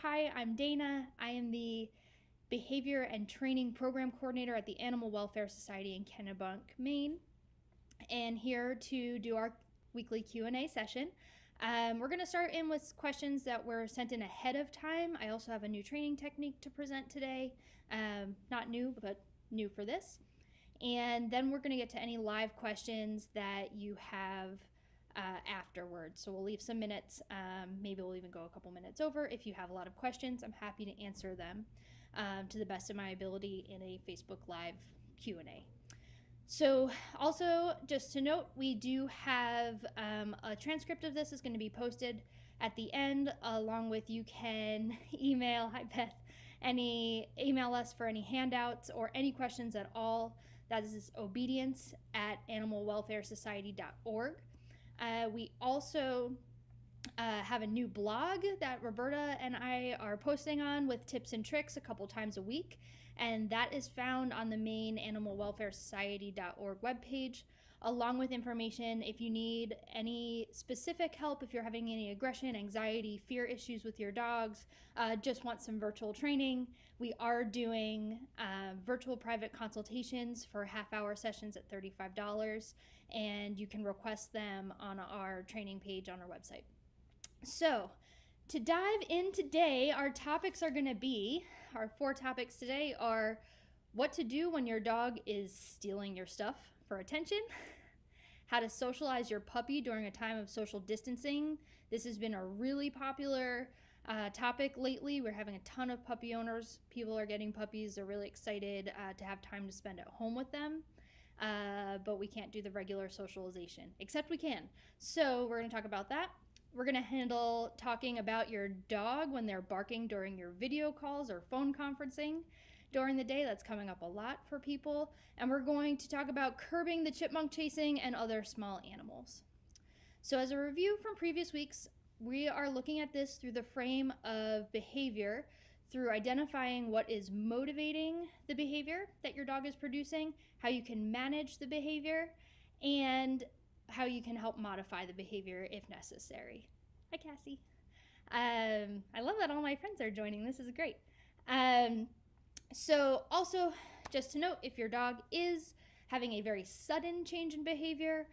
hi, I'm Dana. I am the Behavior and Training Program Coordinator at the Animal Welfare Society in Kennebunk, Maine, and here to do our weekly Q&A session. We're going to start in with questions that were sent in ahead of time. I also have a new training technique to present today. Not new, but new for this. And then we're going to get to any live questions that you have afterwards. So we'll leave some minutes. Maybe we'll even go a couple minutes over. If you have a lot of questions, I'm happy to answer them to the best of my ability in a Facebook Live Q&A. So also, just to note, we do have a transcript of this is going to be posted at the end, along with you can email, hi Beth, email us for any handouts or any questions at all. That is obedience@animalwelfaresociety.org. We also have a new blog that Roberta and I are posting on with tips and tricks a couple times a week, and that is found on the main animalwelfaresociety.org webpage, along with information if you need any specific help, if you're having any aggression, anxiety, fear issues with your dogs, just want some virtual training. We are doing virtual private consultations for half-hour sessions at $35, and you can request them on our training page on our website. So, to dive in today, our topics are going to be, our 4 topics today are what to do when your dog is stealing your stuff for attention, how to socialize your puppy during a time of social distancing. This has been a really popular topic lately. We're having a ton of puppy owners. People are getting puppies. They're really excited to have time to spend at home with them. But we can't do the regular socialization, except we can. So we're going to talk about that. We're going to handle talking about your dog when they're barking during your video calls or phone conferencing during the day. That's coming up a lot for people. And we're going to talk about curbing the chipmunk chasing and other small animals. So as a review from previous weeks, we are looking at this through the frame of behavior, through identifying what is motivating the behavior that your dog is producing, how you can manage the behavior, and how you can help modify the behavior if necessary. Hi, Cassie. I love that all my friends are joining. This is great. So also, just to note, if your dog is having a very sudden change in behavior,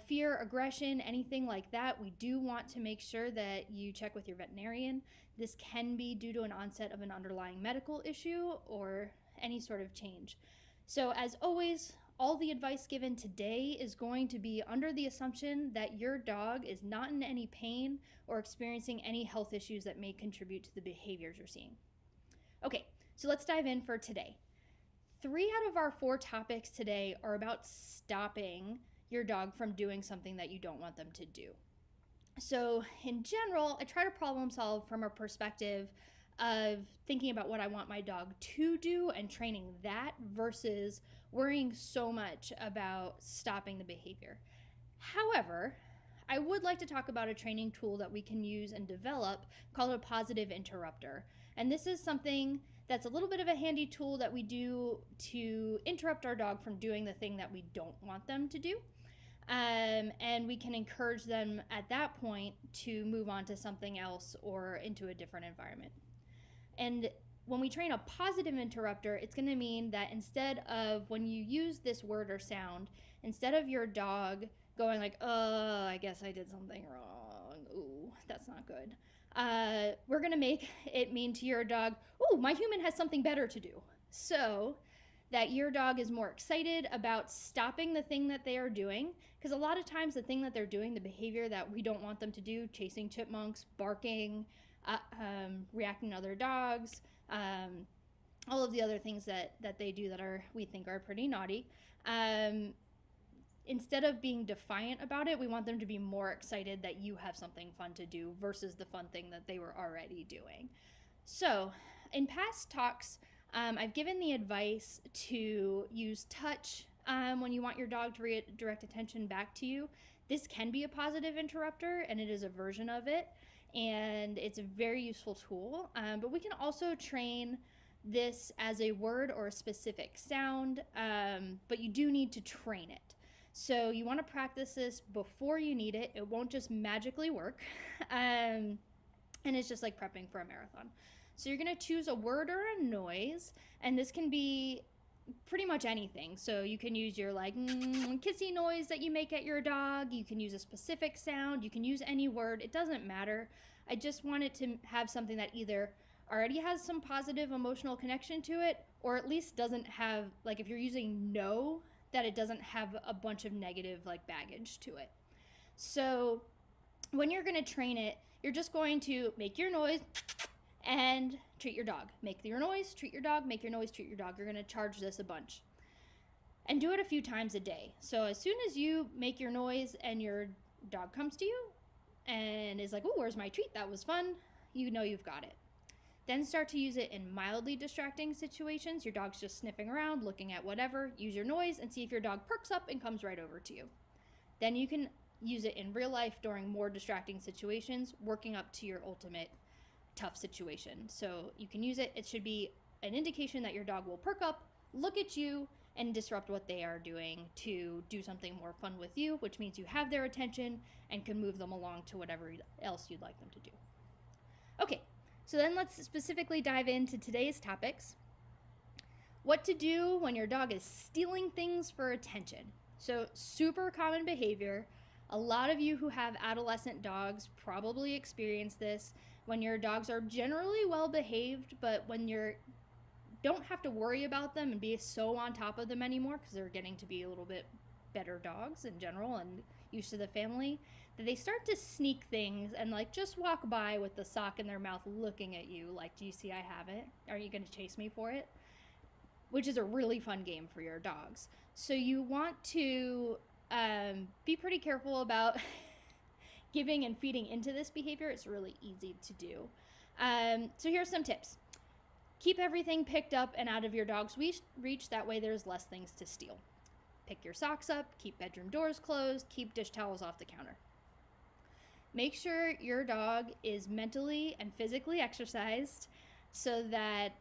fear, aggression, anything like that, we do want to make sure that you check with your veterinarian. This can be due to an onset of an underlying medical issue or any sort of change. So as always, all the advice given today is going to be under the assumption that your dog is not in any pain or experiencing any health issues that may contribute to the behaviors you're seeing. Okay, so let's dive in for today. 3 out of our 4 topics today are about stopping your dog from doing something that you don't want them to do. So in general, I try to problem solve from a perspective of thinking about what I want my dog to do and training that versus worrying so much about stopping the behavior. However, I would like to talk about a training tool that we can use and develop called a positive interrupter. And this is something that's a little bit of a handy tool that we do to interrupt our dog from doing the thing that we don't want them to do. And we can encourage them at that point to move on to something else or into a different environment. And when we train a positive interrupter, it's going to mean that instead of when you use this word or sound, instead of your dog going like, I guess I did something wrong. Ooh, that's not good. We're going to make it mean to your dog, oh, my human has something better to do. So that your dog is more excited about stopping the thing that they are doing. Because a lot of times the thing that they're doing, the behavior that we don't want them to do, chasing chipmunks, barking, reacting to other dogs, all of the other things that they do that we think are pretty naughty. Instead of being defiant about it, we want them to be more excited that you have something fun to do versus the fun thing that they were already doing. So in past talks, I've given the advice to use touch when you want your dog to redirect attention back to you. This can be a positive interrupter, and it is a version of it, and it's a very useful tool. But we can also train this as a word or a specific sound, but you do need to train it. So you want to practice this before you need it. It won't just magically work. and it's just like prepping for a marathon. So you're going to choose a word or a noise, and this can be pretty much anything. So you can use your like kissy noise that you make at your dog. You can use a specific sound. You can use any word. It doesn't matter. I just want it to have something that either already has some positive emotional connection to it, or at least doesn't have, like if you're using no, that it doesn't have a bunch of negative like baggage to it. So when you're going to train it, you're just going to make your noise and treat your dog. Make your noise, treat your dog, make your noise, treat your dog. You're going to charge this a bunch. And do it a few times a day. So as soon as you make your noise and your dog comes to you and is like, oh, where's my treat? That was fun. You know you've got it. Then start to use it in mildly distracting situations. Your dog's just sniffing around, looking at whatever. Use your noise and see if your dog perks up and comes right over to you. Then you can use it in real life during more distracting situations, working up to your ultimate tough situation. So you can use it. It should be an indication that your dog will perk up, look at you, and disrupt what they are doing to do something more fun with you, which means you have their attention and can move them along to whatever else you'd like them to do. Okay, so then let's specifically dive into today's topics. What to do when your dog is stealing things for attention. So super common behavior. A lot of you who have adolescent dogs probably experience this when your dogs are generally well behaved, but when you don't have to worry about them and be so on top of them anymore because they're getting to be a little bit better dogs in general and used to the family, that they start to sneak things and like just walk by with the sock in their mouth looking at you like, do you see I have it? Are you going to chase me for it? Which is a really fun game for your dogs. So you want to be pretty careful about giving and feeding into this behavior. It's really easy to do. So here's some tips. Keep everything picked up and out of your dog's reach. That way there's less things to steal. Pick your socks up, keep bedroom doors closed, keep dish towels off the counter. Make sure your dog is mentally and physically exercised so that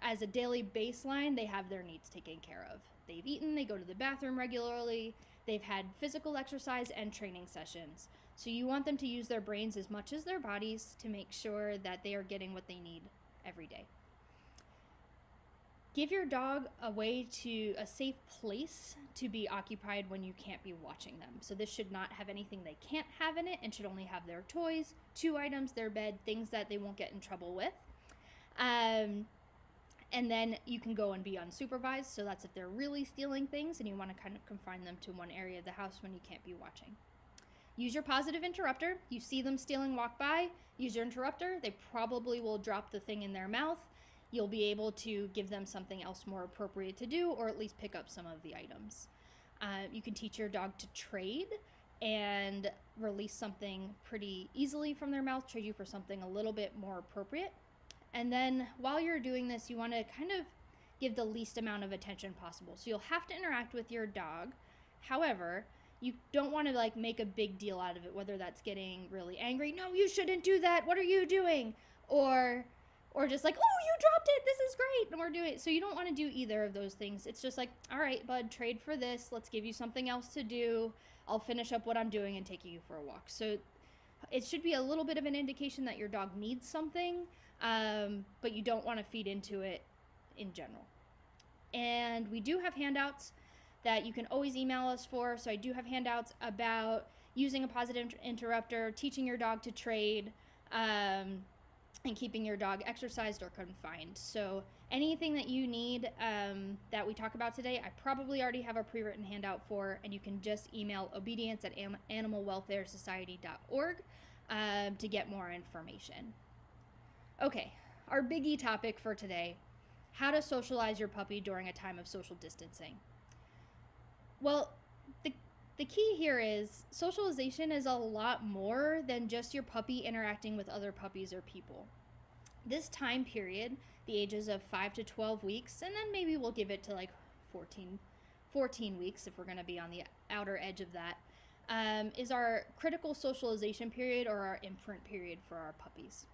as a daily baseline, they have their needs taken care of. They've eaten, they go to the bathroom regularly, they've had physical exercise and training sessions. So you want them to use their brains as much as their bodies to make sure that they are getting what they need every day. Give your dog a safe place to be occupied when you can't be watching them. So this should not have anything they can't have in it and should only have their toys, 2 items, their bed, things that they won't get in trouble with. And then you can go and be unsupervised. So that's if they're really stealing things and you want to kind of confine them to one area of the house when you can't be watching. Use your positive interrupter. You see them stealing, walk by, use your interrupter. They probably will drop the thing in their mouth. You'll be able to give them something else more appropriate to do, or at least pick up some of the items. You can teach your dog to trade and release something pretty easily from their mouth, trade you for something a little bit more appropriate. And then while you're doing this, you want to kind of give the least amount of attention possible. So you'll have to interact with your dog. However, you don't want to like make a big deal out of it, whether that's getting really angry, no, you shouldn't do that, what are you doing? Or just like, oh, you dropped it, this is great, and we're doing it. So you don't want to do either of those things. It's just like, all right, bud, trade for this. Let's give you something else to do. I'll finish up what I'm doing and take you for a walk. So it should be a little bit of an indication that your dog needs something, but you don't want to feed into it in general. And we do have handouts that you can always email us for. So I do have handouts about using a positive interrupter, teaching your dog to trade, and keeping your dog exercised or confined. So anything that you need that we talk about today, I probably already have a pre-written handout for, and you can just email obedience@animalwelfaresociety.org to get more information. Okay, our biggie topic for today, how to socialize your puppy during a time of social distancing. Well, the key here is socialization is a lot more than just your puppy interacting with other puppies or people. This time period, the ages of 5 to 12 weeks, and then maybe we'll give it to like 14 weeks if we're going to be on the outer edge of that, is our critical socialization period or our imprint period for our puppies.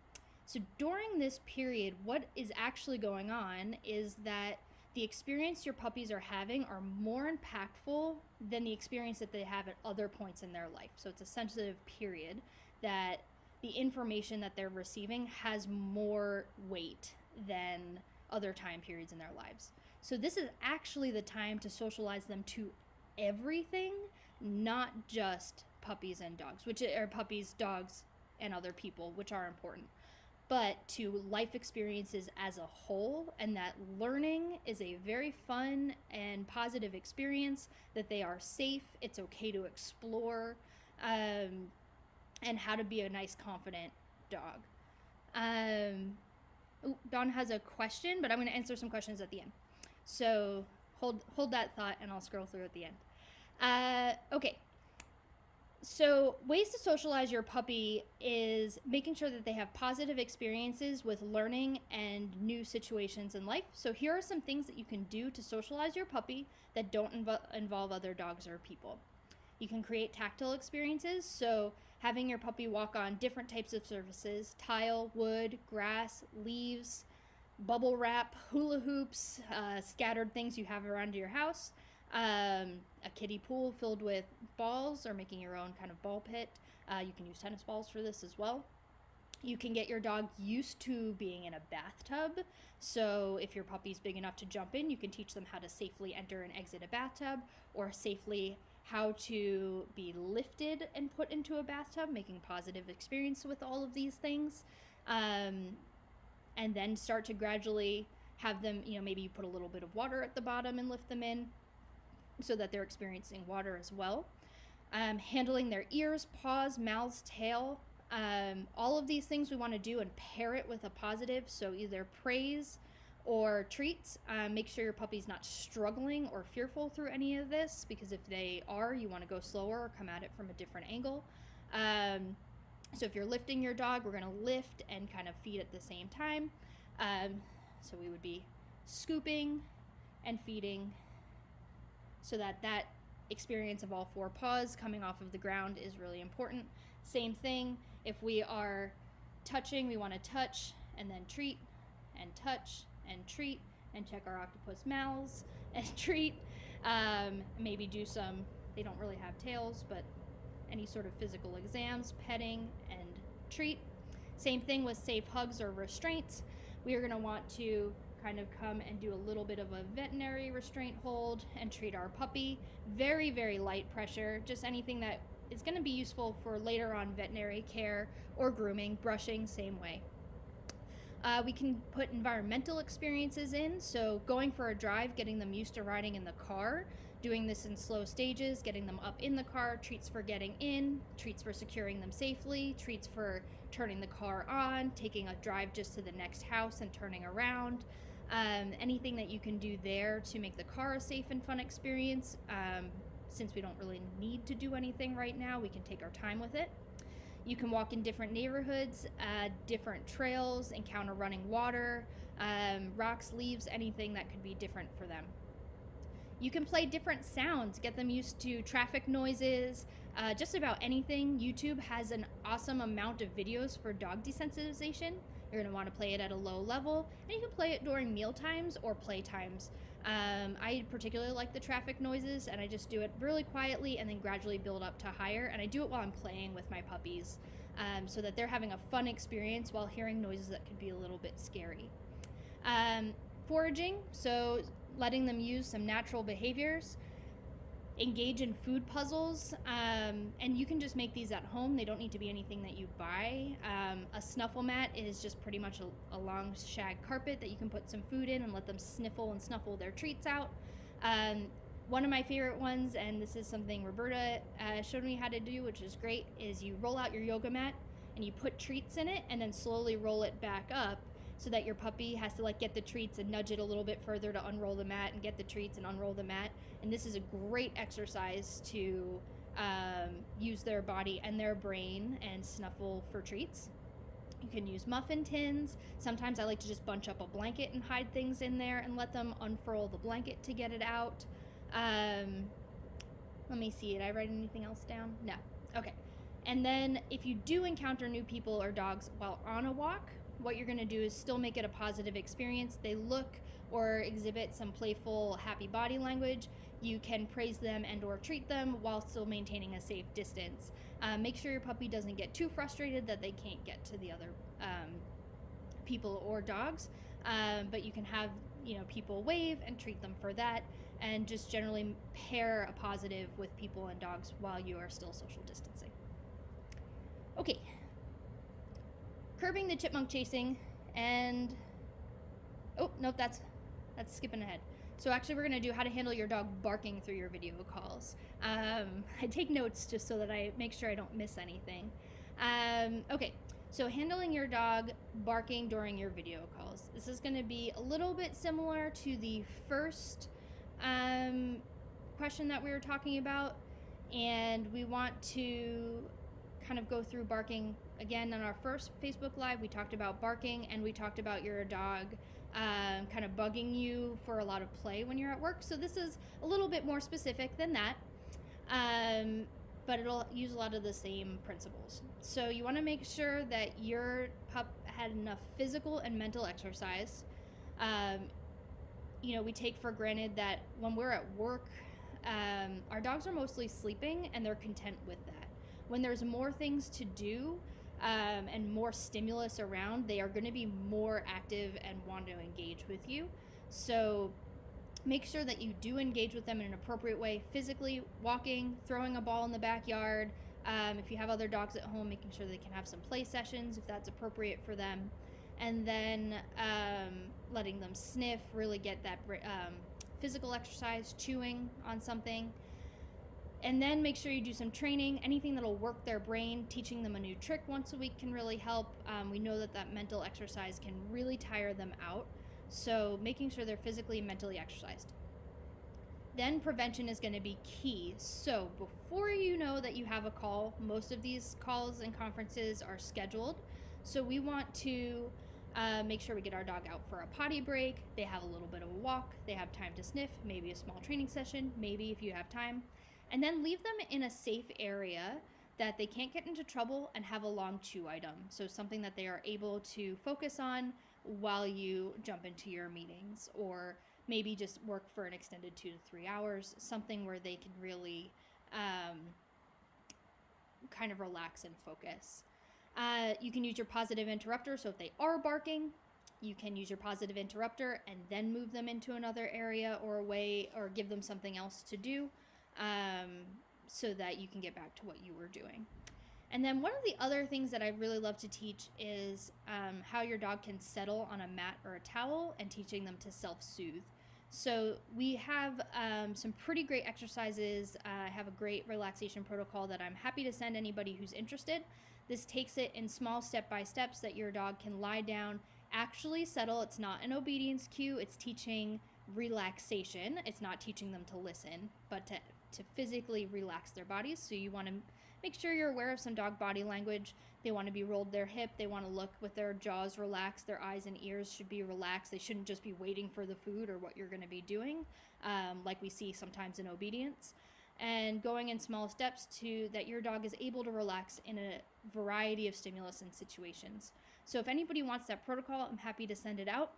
So during this period, what is actually going on is that the experience your puppies are having are more impactful than the experience that they have at other points in their life. So it's a sensitive period that the information that they're receiving has more weight than other time periods in their lives. So this is actually the time to socialize them to everything, not just puppies and dogs, which are puppies, dogs, and other people, which are important, but to life experiences as a whole, and that learning is a very fun and positive experience, that they are safe, it's okay to explore, and how to be a nice, confident dog. Dawn has a question, but I'm going to answer some questions at the end. So hold that thought, and I'll scroll through at the end. Okay. So ways to socialize your puppy is making sure that they have positive experiences with learning and new situations in life. So here are some things that you can do to socialize your puppy that don't involve other dogs or people. You can create tactile experiences, so having your puppy walk on different types of surfaces: tile, wood, grass, leaves, bubble wrap, hula hoops, scattered things you have around your house, a kiddie pool filled with balls, or making your own kind of ball pit. You can use tennis balls for this as well. You can get your dog used to being in a bathtub. So if your puppy's big enough to jump in, you can teach them how to safely enter and exit a bathtub, or safely how to be lifted and put into a bathtub, making positive experience with all of these things. And then start to gradually have them, maybe you put a little bit of water at the bottom and lift them in so that they're experiencing water as well. Handling their ears, paws, mouths, tail, all of these things we want to do and pair it with a positive, so either praise or treats. Make sure your puppy's not struggling or fearful through any of this, because if they are, you want to go slower or come at it from a different angle. So if you're lifting your dog, we're going to lift and kind of feed at the same time. So we would be scooping and feeding, so that experience of all four paws coming off of the ground is really important. Same thing, if we are touching, we want to touch and then treat, and touch and treat, and check our octopus mouths and treat. Maybe do some, they don't really have tails, but any sort of physical exams, petting, and treat. Same thing with safe hugs or restraints. We are going to want to kind of come and do a little bit of a veterinary restraint hold and treat our puppy. Very, very light pressure, just anything that is going to be useful for later on veterinary care or grooming. Brushing, same way. We can put environmental experiences in, so going for a drive, getting them used to riding in the car, doing this in slow stages, getting them up in the car, treats for getting in, treats for securing them safely, treats for turning the car on, taking a drive just to the next house and turning around. Anything that you can do there to make the car a safe and fun experience. Since we don't really need to do anything right now, we can take our time with it. You can walk in different neighborhoods, different trails, encounter running water, rocks, leaves, anything that could be different for them. You can play different sounds, get them used to traffic noises, just about anything. YouTube has an awesome amount of videos for dog desensitization. You're going to want to play it at a low level, and you can play it during meal times or play times. I particularly like the traffic noises, and I just do it really quietly and then gradually build up to higher, and I do it while I'm playing with my puppies, so that they're having a fun experience while hearing noises that could be a little bit scary. Foraging, so letting them use some natural behaviors. Engage in food puzzles, and you can just make these at home. They don't need to be anything that you buy. A snuffle mat is just pretty much a long shag carpet that you can put some food in and let them sniffle and snuffle their treats out. One of my favorite ones, and this is something Roberta showed me how to do, which is great, is you roll out your yoga mat and you put treats in it and then slowly roll it back up, so that your puppy has to get the treats and nudge it a little bit further to unroll the mat and get the treats and unroll the mat. And this is a great exercise to use their body and their brain and snuffle for treats. You can use muffin tins. Sometimes I like to just bunch up a blanket and hide things in there and let them unfurl the blanket to get it out. Let me see, did I write anything else down? No. Okay. And then if you do encounter new people or dogs while on a walk, what you're going to do is still make it a positive experience. They look or exhibit some playful, happy body language. You can praise them and or treat them while still maintaining a safe distance. Make sure your puppy doesn't get too frustrated that they can't get to the other people or dogs, but you can have people wave and treat them for that, and just generally pair a positive with people and dogs while you are still social distancing. Okay, curbing the chipmunk chasing, and oh nope, that's skipping ahead. So actually we're going to do how to handle your dog barking through your video calls. I take notes just so that I make sure I don't miss anything. Okay, so handling your dog barking during your video calls. This is going to be a little bit similar to the first question that we were talking about, and we want to kind of go through barking again. On our first Facebook Live, we talked about barking, and we talked about your dog kind of bugging you for a lot of play when you're at work. So this is a little bit more specific than that, but it'll use a lot of the same principles. So you want to make sure that your pup had enough physical and mental exercise. We take for granted that when we're at work, our dogs are mostly sleeping and they're content with that. When there's more things to do, and more stimulus around, they are going to be more active and want to engage with you. So make sure that you do engage with them in an appropriate way, physically, walking, throwing a ball in the backyard. If you have other dogs at home, making sure they can have some play sessions if that's appropriate for them. And then letting them sniff, really get that physical exercise, chewing on something. And then make sure you do some training, anything that'll work their brain. Teaching them a new trick once a week can really help. We know that mental exercise can really tire them out. So making sure they're physically and mentally exercised. Then prevention is going to be key. So before you know that you have a call, most of these calls and conferences are scheduled. So we want to make sure we get our dog out for a potty break. They have a little bit of a walk. They have time to sniff, maybe a small training session, maybe if you have time. And then leave them in a safe area that they can't get into trouble and have a long chew item. So something that they are able to focus on while you jump into your meetings, or maybe just work for an extended 2 to 3 hours, something where they can really kind of relax and focus. You can use your positive interrupter. So if they are barking, you can use your positive interrupter and then move them into another area or away, or give them something else to do. So that you can get back to what you were doing. And then one of the other things that I really love to teach is how your dog can settle on a mat or a towel, and teaching them to self-soothe. So we have some pretty great exercises. I have a great relaxation protocol that I'm happy to send anybody who's interested. This takes it in small step-by-steps that your dog can lie down, actually settle. It's not an obedience cue. It's teaching relaxation. It's not teaching them to listen, but to physically relax their bodies. So you want to make sure you're aware of some dog body language. They want to be rolled their hip. They want to look with their jaws relaxed. Their eyes and ears should be relaxed. They shouldn't just be waiting for the food or what you're going to be doing, like we see sometimes in obedience. And going in small steps to that your dog is able to relax in a variety of stimulus and situations. So if anybody wants that protocol, I'm happy to send it out.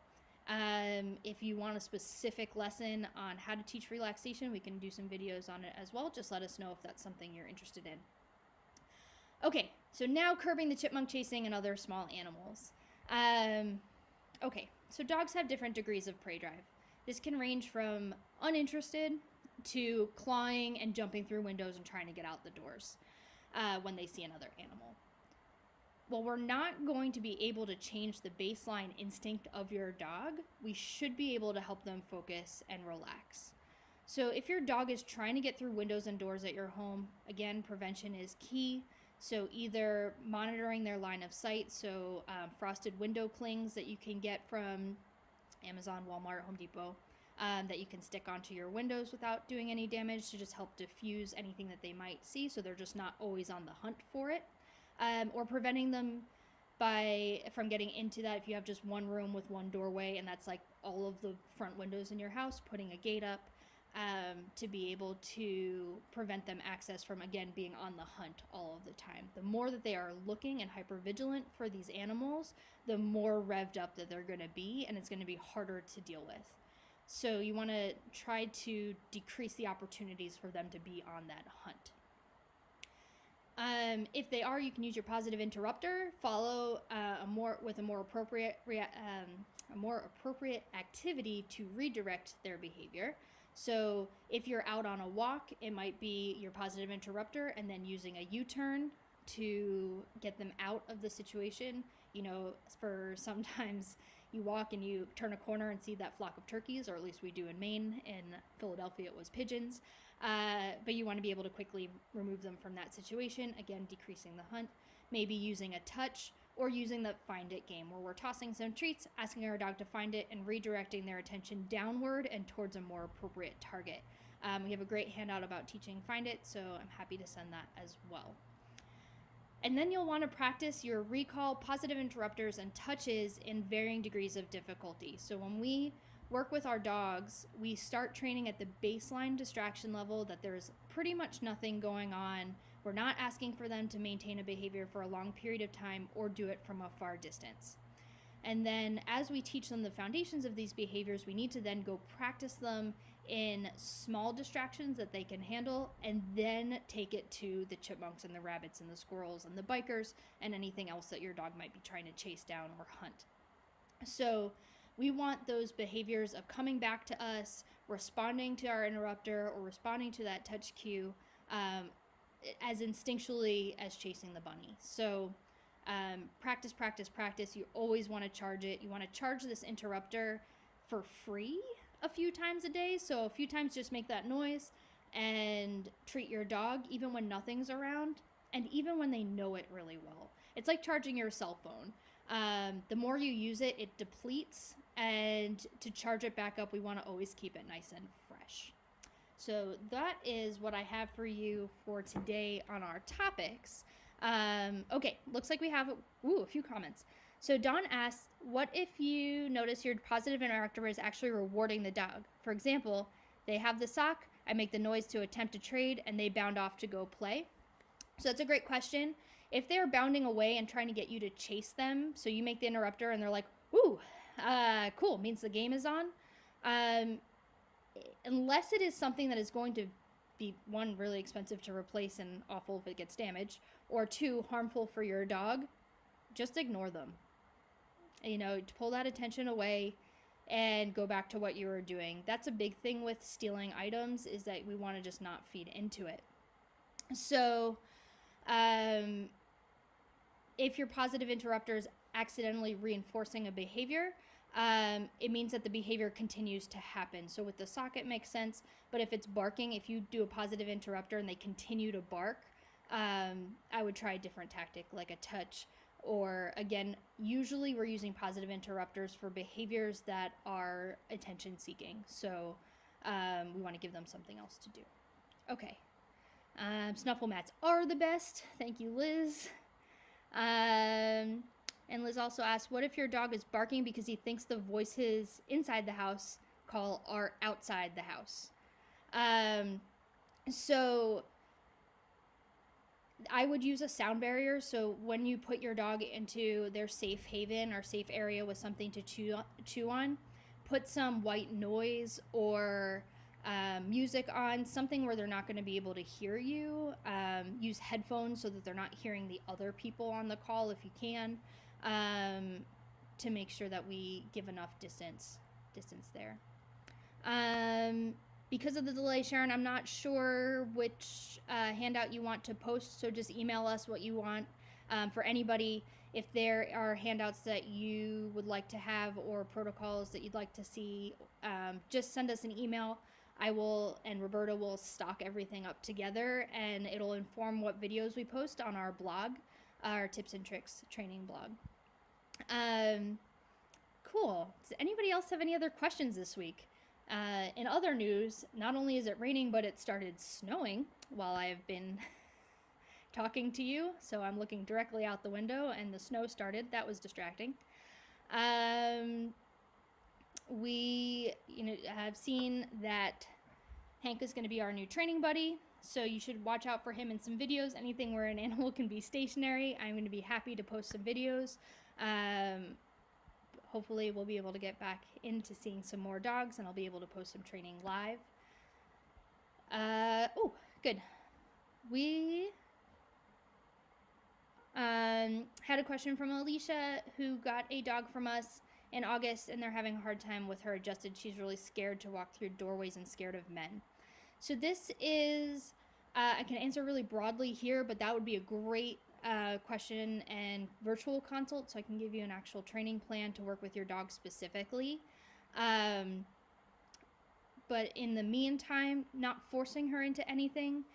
If you want a specific lesson on how to teach relaxation, we can do some videos on it as well. Just let us know if that's something you're interested in. Okay, so now curbing the chipmunk chasing and other small animals. Okay, so dogs have different degrees of prey drive. This can range from uninterested to clawing and jumping through windows and trying to get out the doors when they see another animal. Well, we're not going to be able to change the baseline instinct of your dog. We should be able to help them focus and relax. So if your dog is trying to get through windows and doors at your home, again, prevention is key. So either monitoring their line of sight, so frosted window clings that you can get from Amazon, Walmart, Home Depot, that you can stick onto your windows without doing any damage, to just help diffuse anything that they might see, so they're just not always on the hunt for it. Or preventing them from getting into that. If you have just one room with one doorway and that's like all of the front windows in your house, putting a gate up. to be able to prevent them access from, again, being on the hunt all of the time. The more that they are looking and hypervigilant for these animals, the more revved up that they're going to be, and it's going to be harder to deal with. So you want to try to decrease the opportunities for them to be on that hunt. If they are, you can use your positive interrupter, follow with a more appropriate activity to redirect their behavior. So if you're out on a walk, it might be your positive interrupter and then using a U-turn to get them out of the situation. You know, for sometimes you walk and you turn a corner and see that flock of turkeys, or at least we do in Maine. In Philadelphia, it was pigeons. But you want to be able to quickly remove them from that situation, again, decreasing the hunt. Maybe using a touch, or using the find it game, where we're tossing some treats, asking our dog to find it, and redirecting their attention downward and towards a more appropriate target. We have a great handout about teaching find it, so I'm happy to send that as well. And then you'll want to practice your recall, positive interrupters, and touches in varying degrees of difficulty. So when we work with our dogs, we start training at the baseline distraction level, that there's pretty much nothing going on. We're not asking for them to maintain a behavior for a long period of time or do it from a far distance. And then as we teach them the foundations of these behaviors, we need to then go practice them in small distractions that they can handle, and then take it to the chipmunks and the rabbits and the squirrels and the bikers and anything else that your dog might be trying to chase down or hunt. So we want those behaviors of coming back to us, responding to our interrupter, or responding to that touch cue as instinctually as chasing the bunny. So practice, practice, practice. You always want to charge it. You want to charge this interrupter for free a few times a day. So a few times just make that noise and treat your dog even when nothing's around, and even when they know it really well. It's like charging your cell phone. The more you use it, it depletes, and to charge it back up, we want to always keep it nice and fresh. So that is what I have for you for today on our topics. Okay, looks like we have a few comments. So Dawn asks, what if you notice your positive interrupter is actually rewarding the dog? For example, they have the sock, I make the noise to attempt to trade, and they bound off to go play. So that's a great question. If they're bounding away and trying to get you to chase them, so you make the interrupter and they're like, ooh, cool, means the game is on. Unless it is something that is going to be, one, really expensive to replace and awful if it gets damaged, or two, harmful for your dog, just ignore them. You know, to pull that attention away and go back to what you were doing. That's a big thing with stealing items, is that we want to just not feed into it. So if your positive interrupter is accidentally reinforcing a behavior, it means that the behavior continues to happen. So with the sock, it makes sense. But if it's barking, if you do a positive interrupter and they continue to bark, I would try a different tactic, like a touch. Or again, usually we're using positive interrupters for behaviors that are attention seeking. So we want to give them something else to do. Okay. Snuffle mats are the best. Thank you, Liz. And Liz also asked, what if your dog is barking because he thinks the voices inside the house call are outside the house? So I would use a sound barrier. So when you put your dog into their safe haven or safe area with something to chew on, put some white noise or music on, something where they're not going to be able to hear you. Use headphones so that they're not hearing the other people on the call if you can, to make sure that we give enough distance there. Because of the delay, Sharon, I'm not sure which handout you want to post, so just email us what you want. For anybody, if there are handouts that you would like to have or protocols that you'd like to see, just send us an email. I will, and Roberta will stock everything up together, and it'll inform what videos we post on our blog, our tips and tricks training blog. Cool. Does anybody else have any other questions this week? In other news, not only is it raining, but it started snowing while I have been talking to you. So I'm looking directly out the window and the snow started. That was distracting. We, have seen that Hank is going to be our new training buddy, so you should watch out for him in some videos. Anything where an animal can be stationary, I'm going to be happy to post some videos. Hopefully we'll be able to get back into seeing some more dogs, and I'll be able to post some training live. Oh, good. We had a question from Alicia, who got a dog from us in August, and they're having a hard time with her adjusted. She's really scared to walk through doorways and scared of men. So this is, I can answer really broadly here, but that would be a great question and virtual consult, so I can give you an actual training plan to work with your dog specifically. But in the meantime, not forcing her into anything.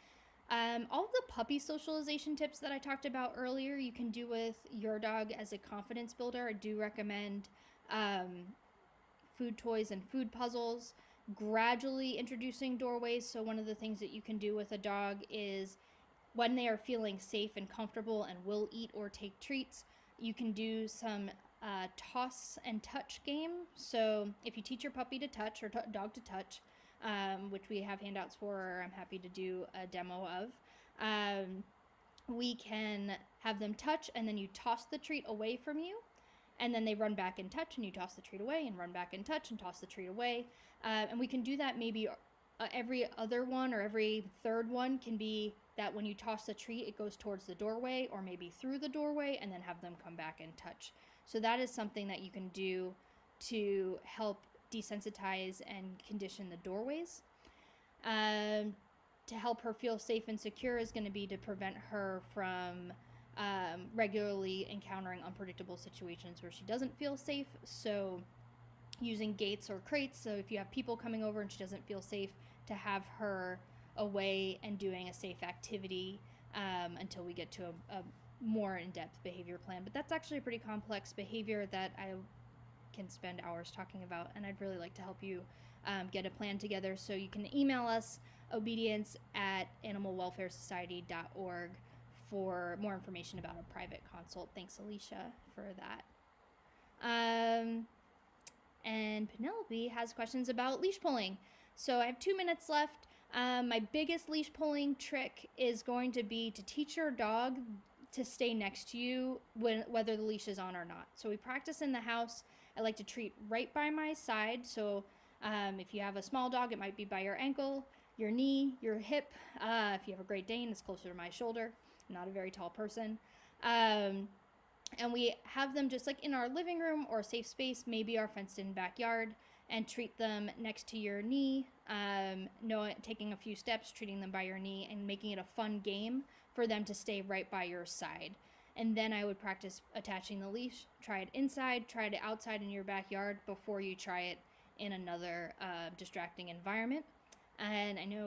All of the puppy socialization tips that I talked about earlier, you can do with your dog as a confidence builder. I do recommend food toys and food puzzles. Gradually introducing doorways. So one of the things that you can do with a dog is when they are feeling safe and comfortable and will eat or take treats, you can do some toss and touch game. So if you teach your puppy to touch or dog to touch, which we have handouts for, or I'm happy to do a demo of, we can have them touch, and then you toss the treat away from you, and then they run back and touch, and you toss the treat away and run back and touch and toss the treat away. And we can do that maybe every other one, or every third one can be that when you toss the treat, it goes towards the doorway or maybe through the doorway, and then have them come back and touch. So that is something that you can do to help desensitize and condition the doorways. To help her feel safe and secure is going to be to prevent her from regularly encountering unpredictable situations where she doesn't feel safe. So using gates or crates, so if you have people coming over and she doesn't feel safe, to have her away and doing a safe activity until we get to a more in-depth behavior plan. But that's actually a pretty complex behavior that I can spend hours talking about, and I'd really like to help you get a plan together. So you can email us obedience@animalwelfaresociety.org for more information about a private consult. Thanks, Alicia, for that. And Penelope has questions about leash pulling. So I have 2 minutes left. My biggest leash pulling trick is going to be to teach your dog to stay next to you whether the leash is on or not. So we practice in the house. I like to treat right by my side. So if you have a small dog, it might be by your ankle, your knee, your hip. If you have a Great Dane, it's closer to my shoulder. I'm not a very tall person. And we have them just like in our living room or safe space, maybe our fenced-in backyard, and treat them next to your knee, taking a few steps, treating them by your knee, and making it a fun game for them to stay right by your side. And then I would practice attaching the leash. Try it inside, try it outside in your backyard before you try it in another distracting environment. And I know